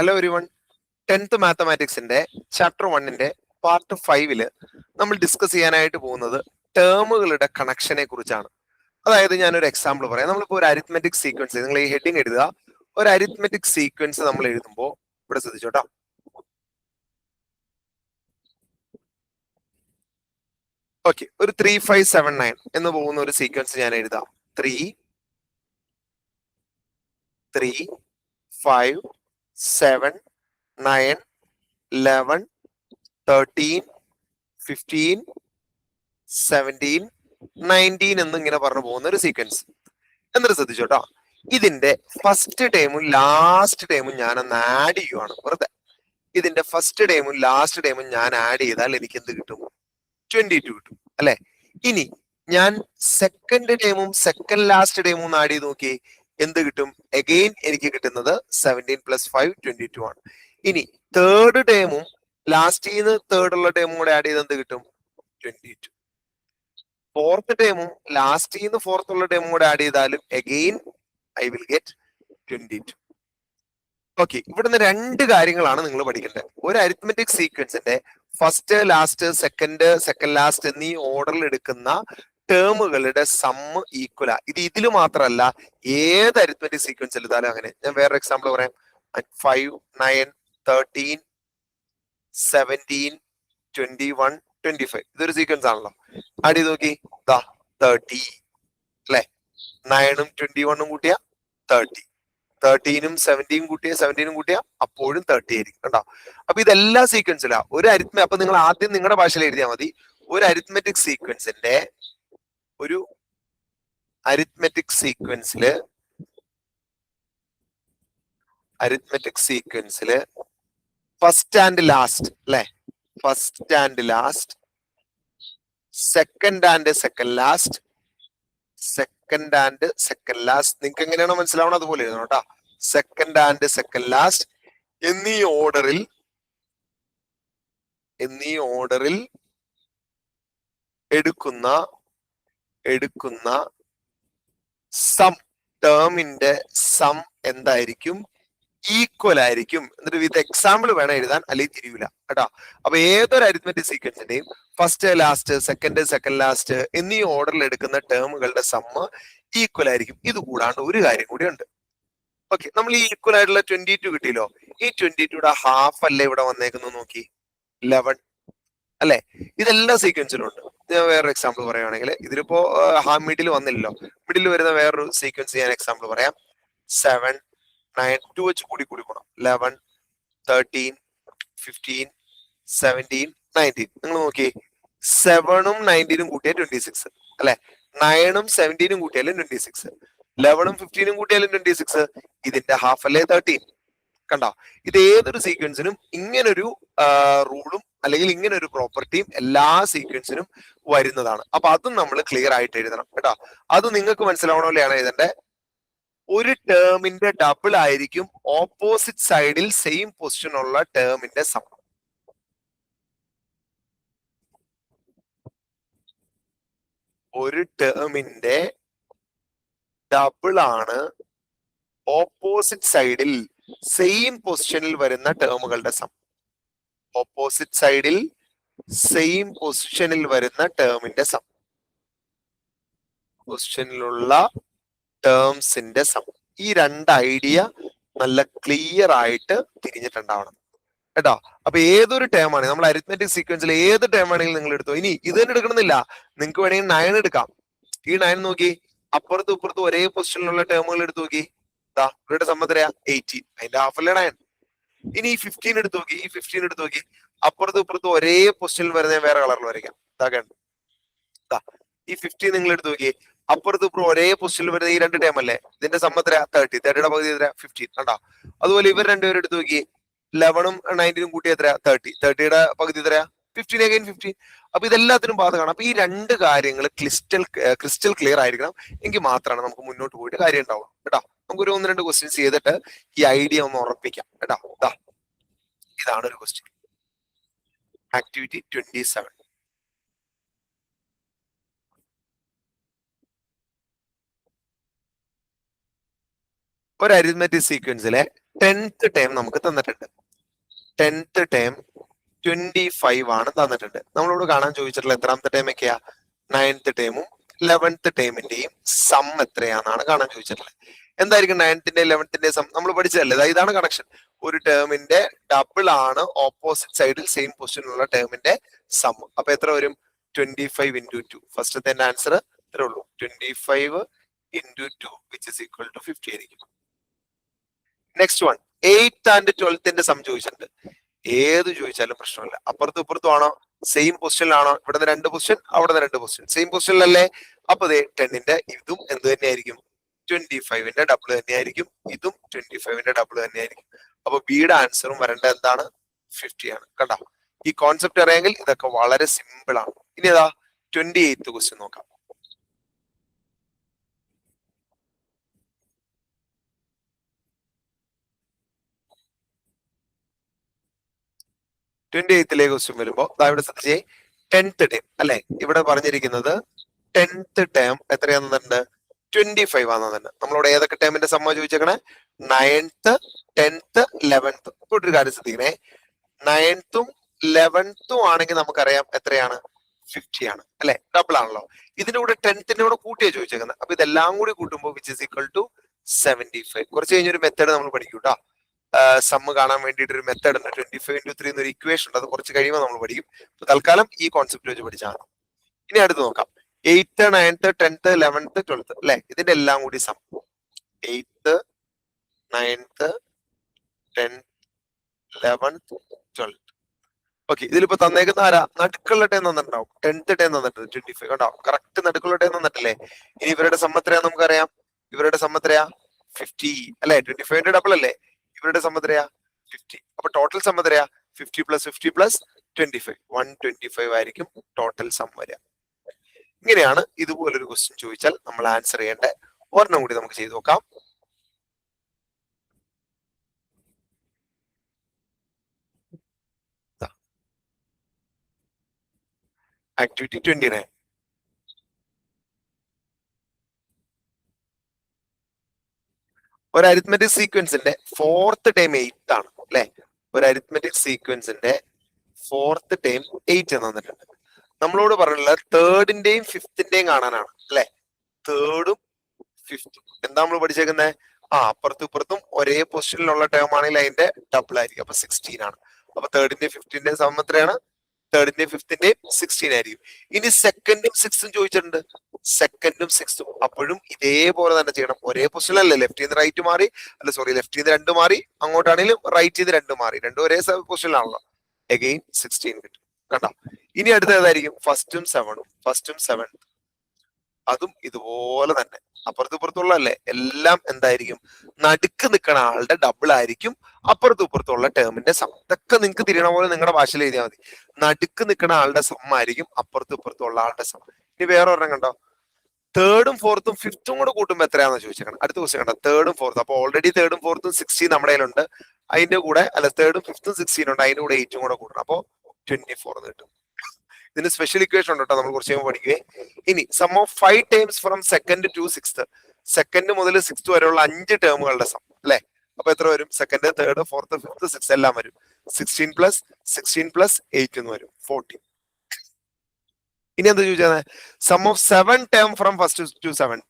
Hello everyone. 10th മാത്തമാറ്റിക്സിന്റെ chapter 1ന്റെ part 5 നമ്മൾ ഡിസ്കസ് ചെയ്യാനായിട്ട് പോകുന്നത് ടേമുകളുടെ കണക്ഷനെ കുറിച്ചാണ്. അതായത് ഞാനൊരു എക്സാമ്പിൾ പറയാം. നമ്മളിപ്പോൾ ഒരു അരിത്മെറ്റിക് സീക്വൻസ്, നിങ്ങൾ ഈ ഹെഡിങ് എഴുതുക. ഒരു അരിത്മെറ്റിക് സീക്വൻസ് നമ്മൾ എഴുതുമ്പോൾ ഇവിടെ ശ്രദ്ധിച്ചോട്ടോ. ഓക്കെ, ഒരു 3579 എന്ന് പോകുന്ന ഒരു സീക്വൻസ് ഞാൻ എഴുതാം. 3 3 5 7 9 11 13 15 17 19 എന്നിങ്ങനെ പറഞ്ഞു പോകുന്ന ഒരു സീക്വൻസ്. എന്നിട്ട് ശ്രദ്ധിച്ചോട്ടോ, ഇതിന്റെ ഫസ്റ്റ് ടൈമും ലാസ്റ്റ് ടൈമും ഞാനൊന്ന് ആഡ് ചെയ്യുവാണ് വെറുതെ. ഇതിന്റെ ഫസ്റ്റ് ടൈമും ലാസ്റ്റ് ടൈമും ഞാൻ ആഡ് ചെയ്താൽ എനിക്ക് എന്ത് കിട്ടും? 22 കിട്ടും അല്ലെ? ഇനി ഞാൻ സെക്കൻഡ് ടൈമും സെക്കൻഡ് ലാസ്റ്റ് ടൈമും ആഡ് ചെയ്ത് നോക്കി, എന്ത് കിട്ടും? അഗെയിൻ എനിക്ക് കിട്ടുന്നത് 17 + 5 22 ആണ്. ഇനി തേർഡ് ടൈമും ലാസ്റ്റ് തേർഡ് ഉള്ള ടൈമും കൂടെ ആഡ് ചെയ്ത് എന്ത് കിട്ടും? 22. ഫോർത്ത് ടൈമും ലാസ്റ്റ് ഫോർത്ത് ഉള്ള ടൈമും കൂടെ ആഡ് ചെയ്താലും again I will get 22. Okay, ഇവിടുന്ന് രണ്ട് കാര്യങ്ങളാണ് നിങ്ങൾ പഠിക്കേണ്ടത്. ഒരു അരിത്മെറ്റിക് സീക്വൻസിന്റെ ഫസ്റ്റ് ലാസ്റ്റ് സെക്കൻഡ് ലാസ്റ്റ് എന്നീ ഓർഡറിൽ എടുക്കുന്ന ടേമുകളുടെ സമ്മ് ഈക്വലാ. ഇതിൽ മാത്രമല്ല, ഏത് അരിത്മെറ്റിക് സീക്വൻസ് എടുത്താലും അങ്ങനെ. ഞാൻ വേറൊരു എക്സാമ്പിൾ പറയാം. 5 9 13 17 21 25 ഇതൊരു സീക്വൻസ് ആണല്ലോ. ആഡ് ചെയ്ത് നോക്കി, 30 അല്ലെ? 9ഉം 21ഉം കൂട്ടിയ 30, 13ഉം 17ഉം കൂട്ടിയ 17ഉം കൂട്ടിയ അപ്പോഴും 30 ആയിരിക്കും കേട്ടോ. അപ്പൊ ഇതെല്ലാ സീക്വൻസിലാ ഒരു അപ്പൊ നിങ്ങൾ ആദ്യം നിങ്ങളുടെ ഭാഷയിൽ എഴുതിയാൽ മതി. ഒരു അരിത്മെറ്റിക് സീക്വൻസില് ഫസ്റ്റ് ആൻഡ് ലാസ്റ്റ് അല്ലെ? First and last, second and second last, second and second last. നിങ്ങൾക്ക് എങ്ങനെയാണോ മനസ്സിലാവണം അതുപോലെ എഴുതണം കേട്ടോ. സെക്കൻഡ് ആൻഡ് സെക്കൻഡ് ലാസ്റ്റ് എന്നീ ഓർഡറിൽ എടുക്കുന്ന സം ടേമിന്റെ സം എന്തായിരിക്കും? ഈക്വൽ ആയിരിക്കും. എന്നിട്ട് വിത്ത് എക്സാമ്പിൾ വേണം എഴുതാൻ, അല്ലെങ്കിൽ തിരിയൂല കേട്ടോ. അപ്പൊ ഏതൊരു അരിത്മെറ്റിക് സീക്വൻസിന്റെയും ഫസ്റ്റ് ലാസ്റ്റ് സെക്കൻഡ് ലാസ്റ്റ് എന്നീ ഓർഡറിൽ എടുക്കുന്ന ടേമുകളുടെ സമ്മ് ഈക്വൽ ആയിരിക്കും. ഇത് കൂടാണ്ട് ഒരു കാര്യം കൂടി ഉണ്ട്. ഓക്കെ, നമ്മൾ ഈ ഈക്വൽ ആയിട്ടുള്ള 22 കിട്ടിയല്ലോ. ഈ 22യുടെ ഹാഫ് അല്ലേ ഇവിടെ വന്നേക്കുന്നു? നോക്കി, 11 അല്ലെ? ഇതെല്ലാ സീക്വൻസിലും ഉണ്ട്. ഞാൻ വേറൊരു എക്സാമ്പിൾ പറയുകയാണെങ്കിൽ, ഇതിലിപ്പോ മിഡിൽ വന്നില്ലല്ലോ. മിഡിൽ വരുന്ന വേറൊരു സീക്വൻസ് ഞാൻ എക്സാമ്പിൾ പറയാം. 7 9 2 വെച്ച് കൂടി പോണം. 11 13 15 17 19. നിങ്ങൾ നോക്കി, 7ഉം 19ഉം കൂട്ടിയാൽ 26 അല്ലെ? 9ഉം 17ഉം കൂട്ടിയാലും 26, 11ഉം 15ഉം കൂട്ടിയാലും 26. ഇതിന്റെ ഹാഫ് അല്ലേ 13? കണ്ടോ? ഇത് ഏതൊരു സീക്വൻസിനും ഇങ്ങനൊരു റൂളും അല്ലെങ്കിൽ ഇങ്ങനൊരു പ്രോപ്പർട്ടിയും എല്ലാ സീക്വൻസിനും വരുന്നതാണ്. അപ്പൊ അതും നമ്മൾ ക്ലിയർ ആയിട്ട് എഴുതണം കേട്ടോ. അത് നിങ്ങൾക്ക് മനസ്സിലാവണമല്ലാണ് എഴുതണ്ടേ. ഒരു ടേമിന്റെ ഡബിൾ ആയിരിക്കും ഓപ്പോസിറ്റ് സൈഡിൽ സെയിം പൊസിഷൻ ഉള്ള ടേമിന്റെ സം. ഒരു ടേമിന്റെ ഡബിൾ ആണ് ഓപ്പോസിറ്റ് സൈഡിൽ സെയിം പൊസിഷനിൽ വരുന്ന ടേമുകളുടെ സം. ഓപ്പോസിറ്റ് സൈഡിൽ സെയിം പൊസിഷനിൽ വരുന്ന ടേമിന്റെ സം, പൊസിഷനിലുള്ള ടേംസിന്റെ സം. ഈ രണ്ട് ഐഡിയ നല്ല ക്ലിയർ ആയിട്ട് തിരിഞ്ഞിട്ടുണ്ടാവണം കേട്ടോ. അപ്പൊ ഏതൊരു ടേം ആണ് നമ്മൾ അരിത്മെറ്റിക് സീക്വൻസിൽ ഏത് ടേം ആണെങ്കിലും നിങ്ങൾ എടുത്തോ. ഇനി ഇത് തന്നെ എടുക്കണമെന്നില്ല, നിങ്ങൾക്ക് വേണമെങ്കിൽ 9 എടുക്കാം. ഈ 9 നോക്കി, അപ്പുറത്തും ഇപ്പുറത്തും ഒരേ പൊസിഷനിലുള്ള ടേമുകൾ എടുത്തു നോക്കി. ഇവരുടെ സമ്മതരാ 18, അതിന്റെ ഹാഫ് അല്ലേ 9. ഇനി ഈ 15 എടുത്തു നോക്കി, ഈ 15 എടുത്തു നോക്കി, അപ്പുറത്തും ഇപ്പുറത്തും ഒരേ പൊസിഷനിൽ വരുന്ന വേറെ കളറിൽ വരയ്ക്കാം. ഈ 15 നിങ്ങൾ എടുത്തു നോക്കി, അപ്പുറത്തും ഇപ്പുറം ഒരേ പൊസിഷനിൽ വരുന്ന ഈ രണ്ട് ടൈം അല്ലേ? ഇതിന്റെ സമ്മതര 30, 30യുടെ പകുതി എത്ര? 15 കണ്ടോ? അതുപോലെ ഇവർ രണ്ടുപേരും എടുത്തു നോക്കി, 11ഉം 19ഉം കൂട്ടി എത്ര? 30, 30യുടെ പകുതി എത്ര? 15 അഗൈൻ 15. അപ്പൊ ഇതെല്ലാത്തിനും ബാധകമാണ്. അപ്പൊ ഈ രണ്ട് കാര്യങ്ങൾ ക്രിസ്റ്റൽ ക്ലിയർ ആയിരിക്കണം. എങ്കിൽ മാത്രമാണ് നമുക്ക് മുന്നോട്ട് പോയിട്ട് കാര്യം ഉണ്ടാവും കേട്ടോ. നമുക്കൊരു 1-2 ക്വസ്റ്റ്യൻസ് ചെയ്തിട്ട് ഈ ഐഡിയ ഒന്ന് ഉറപ്പിക്കാം കേട്ടോ. ഇതാണ് ഒരു ക്വസ്റ്റ്യൻ. ആക്ടിവിറ്റി 27. ഒരു അരിത്മെറ്റിക് സീക്വൻസിലെ 10th ടേം നമുക്ക് തന്നിട്ടുണ്ട്. 10th ടേം 25 ആണ് തന്നിട്ടുണ്ട്. നമ്മളോട് കാണാൻ ചോദിച്ചിട്ടുള്ള എത്രാമത്തെ ടേം ഒക്കെയാ? 9th ടേമും 11th ടേമിന്റെയും സം എത്രയാണെന്നാണ് കാണാൻ ചോദിച്ചിട്ടുള്ളത്. എന്തായിരിക്കും 9th-ന്റെയും 11th-ന്റെയും സം? നമ്മൾ പഠിച്ചതല്ലേ, ഇതാണ് കണക്ഷൻ. ഒരു ടേമിന്റെ ഡബിൾ ആണ് ഓപ്പോസിറ്റ് സൈഡിൽ സെയിം പൊസിഷനിലുള്ള ടേമിന്റെ സം. അപ്പൊ എത്ര വരും? 25 into 2. ഫസ്റ്റത്തെ ആൻസർ ഇത്രേ ഉള്ളൂ, 25 into 2 which is equal to 50 ആയിരിക്കും. Next one, 8th and 12th some ചോദിച്ചിട്ടുണ്ട്. ഏത് ചോദിച്ചാലും പ്രശ്നമില്ല. അപ്പുറത്തും ഇപ്പുറത്തും ആണോ? സെയിം പൊസിഷനിലാണോ? ഇവിടുന്ന് 2 പൊസിഷൻ, അവിടെ നിന്ന് 2 പൊസിഷൻ, സെയിം പൊസിഷനിലല്ലേ? അപ്പൊ 10ന്റെ ഇതും എന്ത് തന്നെയായിരിക്കും? 25ന്റെ ഡബിൾ തന്നെയായിരിക്കും. ഇതും 25ന്റെ ഡബിൾ തന്നെയായിരിക്കും. അപ്പൊ ബിയുടെ ആൻസറും വരേണ്ടത് എന്താണ്? 50 ആണ്. കണ്ടോ? ഈ കോൺസെപ്റ്റ് അറിയാമെങ്കിൽ ഇതൊക്കെ വളരെ സിമ്പിൾ ആണ്. ഇനി ഏതാ 28th ക്വസ്റ്റ്യൻ നോക്കാം. ക്വസ്റ്റ്യൻ വരുമ്പോ ഇവിടെ ശ്രദ്ധിച്ചേ, 10th ടേം അല്ലെ? ഇവിടെ പറഞ്ഞിരിക്കുന്നത് 10th ടേം എത്രയാന്ന് തന്നിട്ടുണ്ട്? 25 ആണെന്നുണ്ട്. നമ്മളോട് ഏതൊക്കെ ടേമിന്റെ സമ്മ ചോദിച്ചേക്കണേ? 9th, 10th, 11th. ഒരു കാര്യം ശ്രദ്ധിക്കണേ, 9th-ഉം 11th-ഉം ആണെങ്കിൽ നമുക്കറിയാം എത്രയാണ്? 50 ആണ് അല്ലെ? ഡബിൾ ആണല്ലോ. ഇതിന്റെ കൂടെ 10th-ന്റെ കൂടെ കൂട്ടിയാ ചോദിച്ചേക്കുന്നത്. അപ്പൊ ഇതെല്ലാം കൂടി കൂട്ടുമ്പോൾ വിച്ച് ഇസ് ഈക്വൽ ടു 75. കുറച്ച് കഴിഞ്ഞൊരു മെത്തേഡ് നമ്മൾ പഠിക്കും കേട്ടോ. സമ്മ് കാണാൻ വേണ്ടിയിട്ട് ഒരു മെത്തേഡ് ഉണ്ട്, 25 into 3 എന്നൊരു ഇക്വേഷൻ ഉണ്ട്. അത് കുറച്ച് കഴിയുമ്പോൾ നമ്മൾ പഠിക്കും. തൽക്കാലം ഈ കോൺസെപ്റ്റ് വെച്ച് പഠിച്ചാൽ മതി. ഇനി അടുത്ത് നോക്കാം. 8th, 9th, 10th, 11th, 12th അല്ലെ? ഇതിന്റെ എല്ലാം കൂടി some 8th, 9th, 10th, 11th, 12th. Okay, ഇതിലിപ്പോ തന്നേക്കുന്ന ആരാ? നടുക്കുള്ള ടൈം തന്നിട്ടുണ്ടാവും. 10th ടൈം തന്നിട്ടുണ്ട് 25. കണ്ടോ? കറക്റ്റ് നടുക്കുള്ള ടൈം തന്നിട്ടില്ലേ? ഇനി ഇവരുടെ സം എത്രയാ നമുക്കറിയാം. ഇവരുടെ സം എത്രയാ? 50 അല്ലെ? 25ന്റെ ഡബിൾ അല്ലേ? ഇവരുടെ സം എത്രയാ? 50. അപ്പൊ ടോട്ടൽ സം എത്രയാ? 50 + 50 + 25, 125 ആയിരിക്കും ടോട്ടൽ സം വരിക. ഇങ്ങനെയാണ് ഇതുപോലൊരു ക്വസ്റ്റ്യൻ ചോദിച്ചാൽ നമ്മൾ ആൻസർ ചെയ്യേണ്ട. ഒരെണ്ണം കൂടി നമുക്ക് ചെയ്ത് നോക്കാം. ആക്ടിവിറ്റി 29. ഒരു അരിത്മെറ്റിക് സീക്വൻസിന്റെ 4th ടൈം 8 ആണ് അല്ലെ? ഒരു അരിത്മെറ്റിക് സീക്വൻസിന്റെ 4th ടൈം 8 എന്ന് തന്നിട്ടുണ്ട്. നമ്മളോട് പറഞ്ഞിട്ടുള്ളത് 3rd-ന്റെയും 5th-ന്റെയും കാണാനാണ് അല്ലെ? 3rd-ഉം 5th-ഉം എന്താ നമ്മൾ പഠിച്ചേക്കുന്നത്? അപ്പുറത്തും ഇപ്പുറത്തും ഒരേ പൊസിഷനിലുള്ള ടേം ആണെങ്കിൽ അതിന്റെ ഡബിൾ ആയിരിക്കും. അപ്പൊ 16 ആണ്. അപ്പൊ 3rd-ന്റെയും 5th-ന്റെയും സം എത്രയാണ്? 3rd-ന്റെയും 5th-ന്റെയും 16 ആയിരിക്കും. ഇനി 2nd-ഉം 6th-ഉം ചോദിച്ചിട്ടുണ്ട്. 2nd-ഉം 6th-ഉം അപ്പോഴും ഇതേപോലെ തന്നെ ചെയ്യണം. ഒരേ പൊസിഷനല്ലേ? ലെഫ്റ്റ് നിന്ന് റൈറ്റ് മാറി, അല്ല സോറി, ലെഫ്റ്റ് നിന്ന് 2 മാറി, അങ്ങോട്ടാണെങ്കിലും റൈറ്റ് നിന്ന് 2 മാറി, രണ്ടും ഒരേ പൊസിഷനിലാണല്ലോ. അഗെയിൻ 16 കിട്ടും. കണ്ടോ? ഇനി അടുത്ത ഏതായിരിക്കും? 1st-ഉം 7-ഉം. 1st-ഉം 7th അതും ഇതുപോലെ തന്നെ അപ്പുറത്തും ഇപ്പുറത്തുള്ളല്ലേ? എല്ലാം എന്തായിരിക്കും? നടുക്ക് നിൽക്കുന്ന ആളുടെ ഡബിൾ ആയിരിക്കും അപ്പുറത്തും ഇപ്പുറത്തുള്ള ടേമിന്റെ സം. ഇതൊക്കെ നിങ്ങൾക്ക് തിരിയണ പോലെ നിങ്ങളുടെ ഭാഷയിൽ എഴുതിയാൽ മതി. നടുക്ക് നിൽക്കുന്ന ആളുടെ സം ആയിരിക്കും അപ്പുറത്തും ഇപ്പുറത്തുള്ള ആളുടെ സം. ഇനി വേറെ ഒരെണ്ണം കണ്ടോ? 3rd-ഉം 4th-ഉം 5th-ഉം കൂടെ കൂട്ടുമ്പോൾ എത്രയാണെന്ന് ചോദിച്ചേക്കണം. അടുത്ത ക്വസ്റ്റ്യൻ കണ്ടോ? 3rd-ഉം 4th-ഉം. അപ്പൊ ഓൾറെഡി 3rd-ഉം 4th-ഉം 16 നമ്മുടെ കയ്യിലുണ്ട്. അതിന്റെ കൂടെ അല്ല 3rd-ഉം 5th-ഉം 16 ഉണ്ട്. അതിന്റെ കൂടെ 8-ഉം കൂടെ കൂട്ടണം. അപ്പൊ 24 കിട്ടും. ഇതിന് സ്പെഷ്യൽ ഇക്വേഷൻ ഉണ്ട് കേട്ടോ, നമ്മൾ കുറച്ച് കഴിയുമ്പോൾ പഠിക്കുകയെ. ഇനി sum of 5 terms from 2nd to 6th. 2nd മുതൽ 6th വരെയുള്ള 5 ടേമുകളുടെ സം അല്ലെ? അപ്പൊ എത്ര വരും? 2nd, 3rd, 4th, 5th, 6th എല്ലാം വരും. 16 + 8 എന്ന് വരും, 14. ഇനി എന്താ ചോദിച്ചത്? Sum of 7 term from 1st to 7th.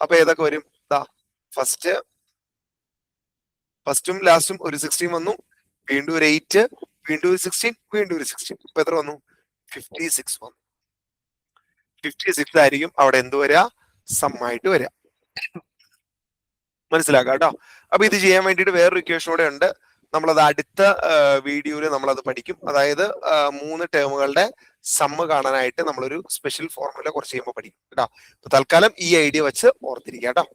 അപ്പൊ ഏതൊക്കെ വരും? ഫസ്റ്റും ലാസ്റ്റും ഒരു 16 വന്നു, വീണ്ടും ഒരു 8, വീണ്ടും ഒരു 16, വീണ്ടും ഒരു 16. ഇപ്പൊ എത്ര വന്നു? 56 വന്നു. 56 ആയിരിക്കും അവിടെ എന്ത് വരിക? സം ആയിട്ട് വരിക. മനസ്സിലാക്കാം കേട്ടോ. അപ്പൊ ഇത് ചെയ്യാൻ വേണ്ടിയിട്ട് വേറൊരു ഇക്വേഷൻ കൂടെ ഉണ്ട്. നമ്മളത് അടുത്ത വീഡിയോയിൽ നമ്മളത് പഠിക്കും. അതായത് 3 ടേമുകളുടെ സമ്മ് കാണാനായിട്ട് നമ്മളൊരു സ്പെഷ്യൽ ഫോർമുല കുറച്ച് ചെയ്യുമ്പോൾ പഠിക്കും കേട്ടോ. തൽക്കാലം ഈ ഐഡിയ വെച്ച് ഓർത്തിരിക്കാം കേട്ടോ.